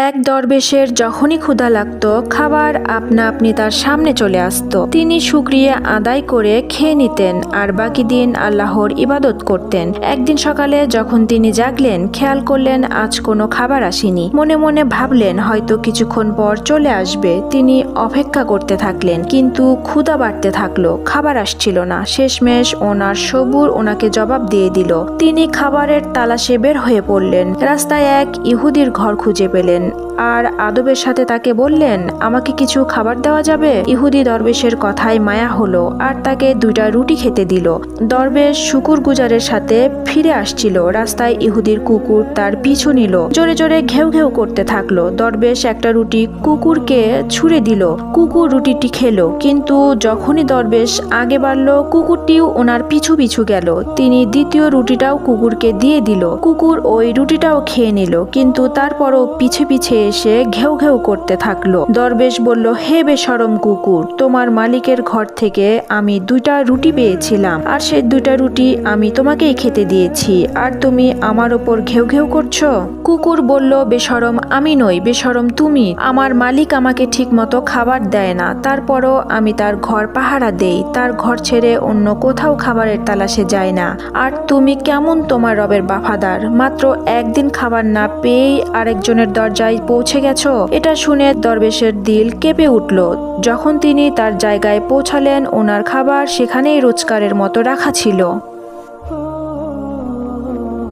এক দরবেশের যখনই ক্ষুধা লাগত খাবার আপনা আপনি তার সামনে চলে আসতো। তিনি শুকরিয়া আদায় করে খেয়ে নিতেন আর বাকি দিন আল্লাহর ইবাদত করতেন। একদিন সকালে যখন তিনি জাগলেন খেয়াল করলেন আজ কোনো খাবার আসেনি। মনে মনে ভাবলেন হয়তো কিছুক্ষণ পর চলে আসবে। তিনি অপেক্ষা করতে থাকলেন কিন্তু ক্ষুধা বাড়তে থাকলো, খাবার আসছিল না। শেষমেশ ওনার সবুর ওনাকে জবাব দিয়ে দিল। তিনি খাবারের তালাশে বের হয়ে পড়লেন। রাস্তায় এক ইহুদির ঘর খুঁজে পেলেন আর আদবের সাথে তাকে বললেন, আমাকে কিছু খাবার দেওয়া যাবে? ইহুদি দরবেশের কথায় মায়া হলো আর তাকে 2টা রুটি খেতে দিল। দরবেশ শুকুর গুজারের সাথে ফিরে আসছিল। রাস্তায় ইহুদির কুকুর তার পিছু নিল, জোরে জোরে ঘেউ ঘেউ করতে থাকলো। দরবেশ একটা রুটি কুকুরকে ছুঁড়ে দিল। কুকুর রুটিটি খেলো, কিন্তু যখনই দরবেশ আগে বাড়ল কুকুরটিও ওনার পিছু পিছু গেল। তিনি দ্বিতীয় রুটিটাও কুকুরকে দিয়ে দিল। কুকুর ওই রুটিটাও খেয়ে নিল, কিন্তু তারপরও পিছে পিছে এসে ঘেউ ঘেউ করতে থাকলো। দরবেশ বলল, হে বেশরম কুকুর, তোমার মালিকের ঘর থেকে আমি 2টা রুটি পেয়েছিলাম আর সেই 2টা রুটি আমি তোমাকেই খেতে দিয়েছি, আর তুমি আমার ওপর ঘেউ ঘেউ করছো? কুকুর বলল, বেশরম আমি নই, বেশরম তুমি। আমার মালিক আমাকে ঠিক মতো খাবার দেয় না, তারপরও আমি তার ঘর পাহারা দেই। তার ঘর ছেড়ে অন্য কোথাও খাবারের তালাশে যায় না। আর তুমি কেমন তোমার রবের বাফাদার, মাত্র একদিন খাবার না পেয়েই আরেকজনের দরজায় পৌঁছে গেছো। এটা শুনে দরবেশের দিল কেঁপে উঠল। যখন তিনি তার জায়গায় পৌঁছালেন ওনার খাবার সেখানেই রোজকারের মতো রাখা ছিল।